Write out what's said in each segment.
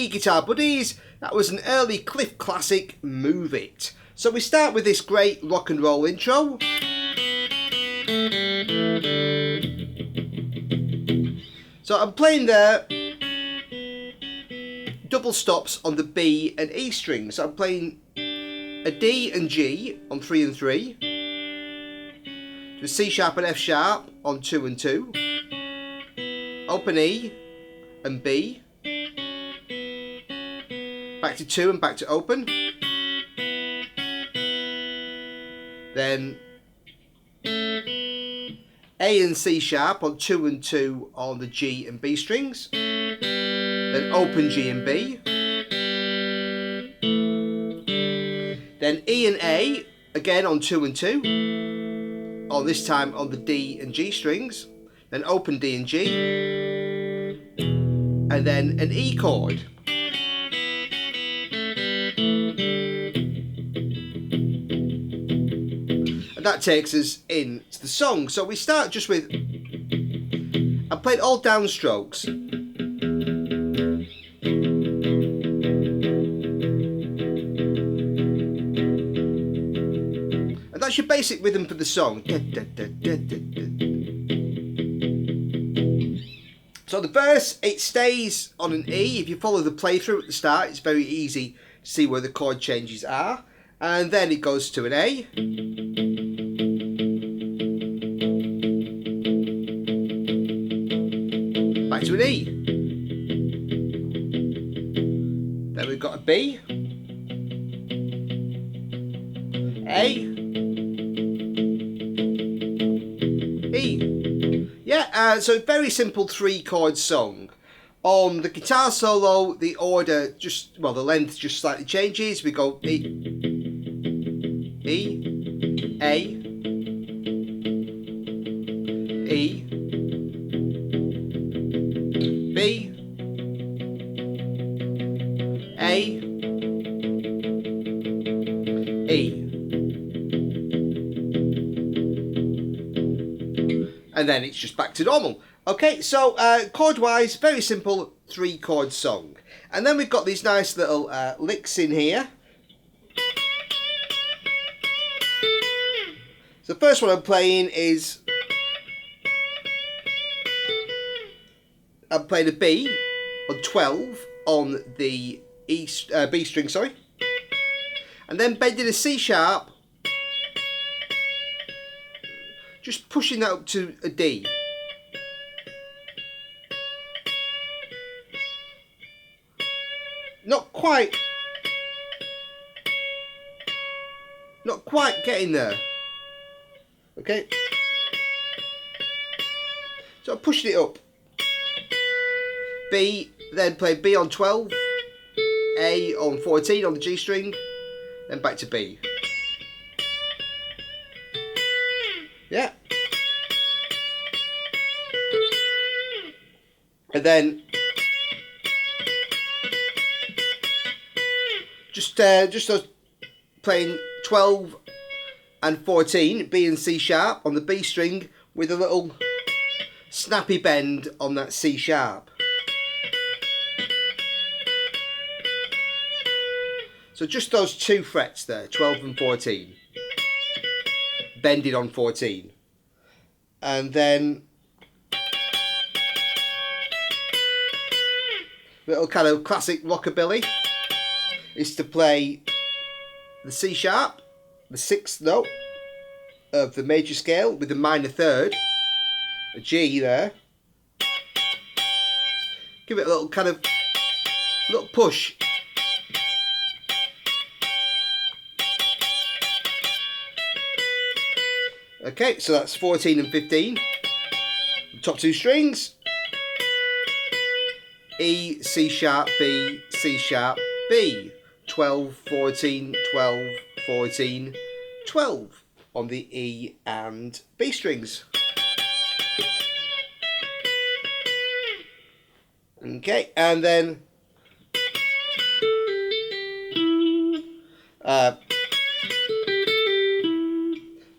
Guitar buddies, that was an early Cliff classic, Move It. So we start with this great rock and roll intro. So I'm playing there double stops on the B and E strings. So I'm playing a D and G on 3 and 3, to a C sharp and F sharp on 2 and 2, open E and B, back to 2 and back to open, then A and C sharp on 2 and 2 on the G and B strings, then open G and B, then E and A again on 2 and 2, on this time on the D and G strings, then open D and G, and then an E chord. And that takes us into the song. So we start just with, I played all downstrokes. And that's your basic rhythm for the song. So the verse, it stays on an E. If you follow the playthrough at the start, it's very easy to see where the chord changes are. And then it goes to an A. Back to an E. Then we've got a B. A. E. Yeah, so very simple 3-chord song. On the guitar solo, the order just, well, the length just slightly changes. We go E, E, A, E, B, A, E. And then it's just back to normal. Okay, so chord-wise, very simple 3-chord song. And then we've got these nice little licks in here. So the first one I'm playing is, I'm playing a B on 12 on the B string, sorry, and then bending a C sharp, just pushing that up to a D. Not quite getting there. Okay, so I'm pushing it up. B, then play B on 12, A on 14 on the G string, then back to B. Yeah. And then just playing 12 and 14, B and C sharp on the B string with a little snappy bend on that C sharp. So just those 2 frets there, 12 and 14, bending on 14. And then little kind of classic rockabilly is to play the C sharp, the 6th note of the major scale with the minor 3rd, a G there. Give it a little kind of little push. Okay, so that's 14 and 15. Top 2 strings. E, C sharp, B, C sharp, B. 12, 14, 12, 14, 12 on the E and B strings. Okay, and then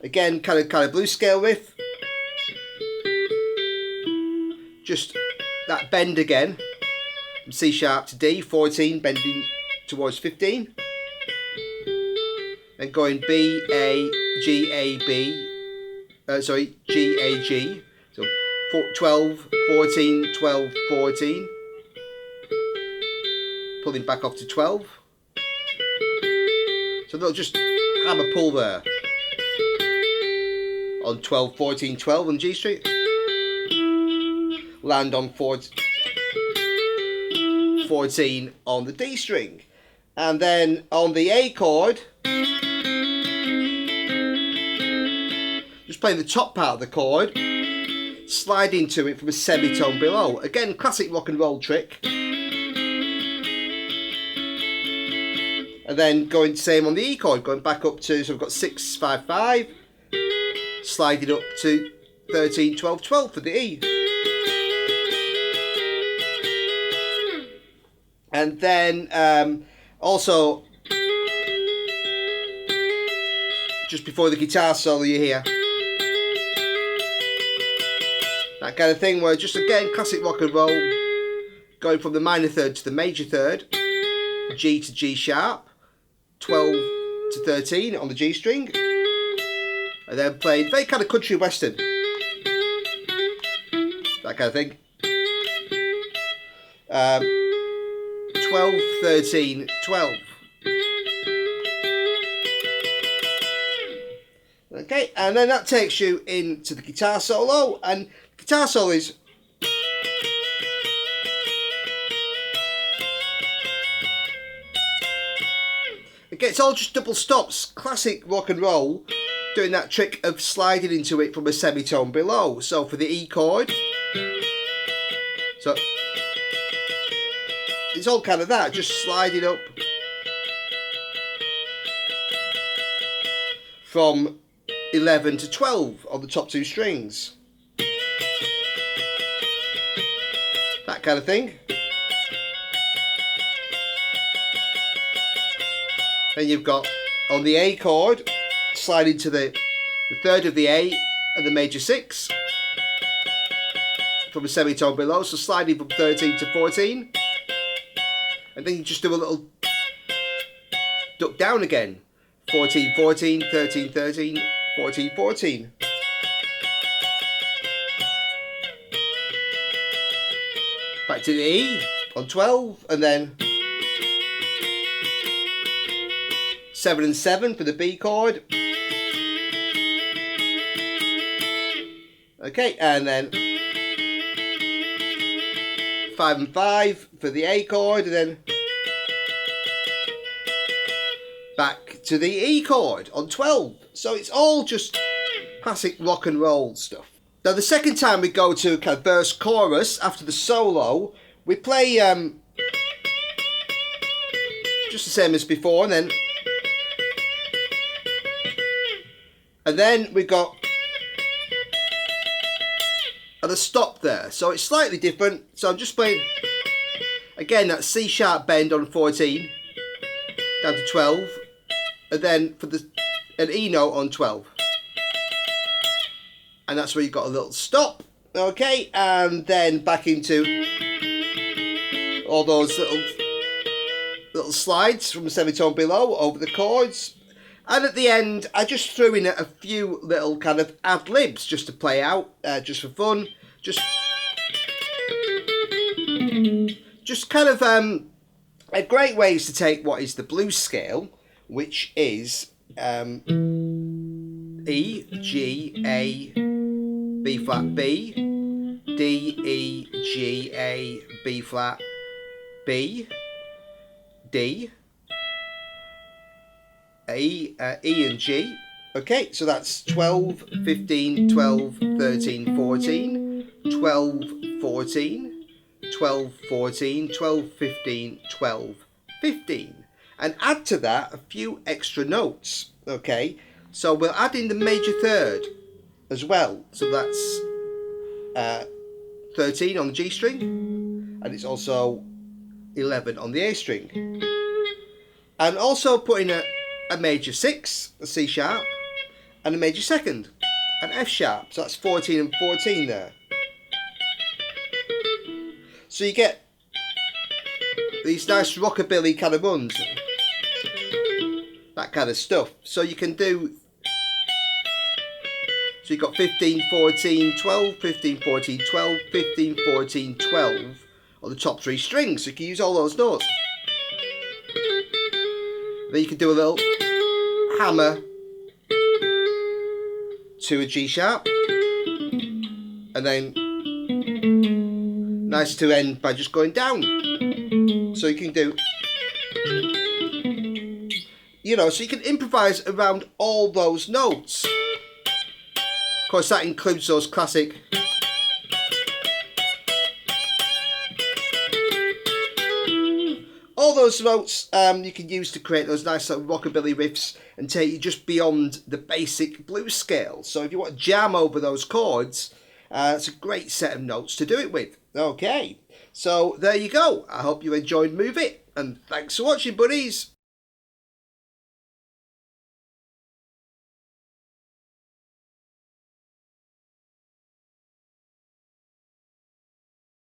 again, kind of blues scale riff. Just that bend again, from C sharp to D, 14, bending towards 15. Then going B, A, G, A, B, G, A, G. So 12, 14, 12, 14. Pulling back off to 12. So they'll just have a pull there. On 12, 14, 12 on G string. Land on 14 on the D string. And then on the A chord, just playing the top part of the chord, slide into it from a semitone below. Again, classic rock and roll trick. And then going same on the E chord, going back up to, so we've got 6, 5, 5, sliding up to 13, 12, 12 for the E. And then also, just before the guitar solo you hear that kind of thing where just again classic rock and roll, going from the minor 3rd to the major 3rd, G to G sharp, 12 to 13 on the G string, and then playing very kind of country western, that kind of thing. 12, 13, 12. Okay, and then that takes you into the guitar solo, and guitar solo is again, it's all just double stops, classic rock and roll, doing that trick of sliding into it from a semitone below. So for the E chord, so it's all kind of that, just sliding up from 11 to 12 on the top 2 strings. That kind of thing. Then you've got on the A chord, sliding to the 3rd of the A and the major 6 from a semitone below, so sliding from 13 to 14. And then you just do a little duck down again. 14, 14, 13, 13, 14, 14. Back to the E on 12, and then 7 and 7 for the B chord. Okay, and then 5 and 5 for the A chord, and then back to the E chord on 12. So it's all just classic rock and roll stuff. Now the second time we go to kind of verse chorus after the solo, we play just the same as before, and then we got the stop there. So it's slightly different. So I'm just playing again that C sharp bend on 14 down to 12, and then for an E note on 12. And that's where you've got a little stop, okay, and then back into all those little slides from the semitone below over the chords. And at the end, I just threw in a few little kind of ad-libs just to play out, just for fun, just kind of a great ways to take what is the blues scale, which is E, G, A, B flat B, D, E, G, A, B flat B, D, E and G. Okay, so that's 12, 15, 12, 13, 14, 12, 14, 12, 14, 12, 15, 12, 15. And add to that a few extra notes, okay? So we'll add in the major third as well. So that's 13 on the G string, and it's also 11 on the A string. And also put in a major 6, a C sharp, and a major second, an F sharp. So that's 14 and 14 there. So you get these nice rockabilly kind of runs, that kind of stuff. So you can do, so you've got 15, 14, 12, 15, 14, 12, 15, 14, 12 on the top 3 strings. So you can use all those notes. Then you can do a little hammer to a G sharp, and then nice to end by just going down. So you can do, you know, so you can improvise around all those notes. Of course, that includes those classic all those notes you can use to create those nice little rockabilly riffs and take you just beyond the basic blues scale. So if you want to jam over those chords, it's a great set of notes to do it with. Okay, so there you go. I hope you enjoyed Move It, and thanks for watching, buddies.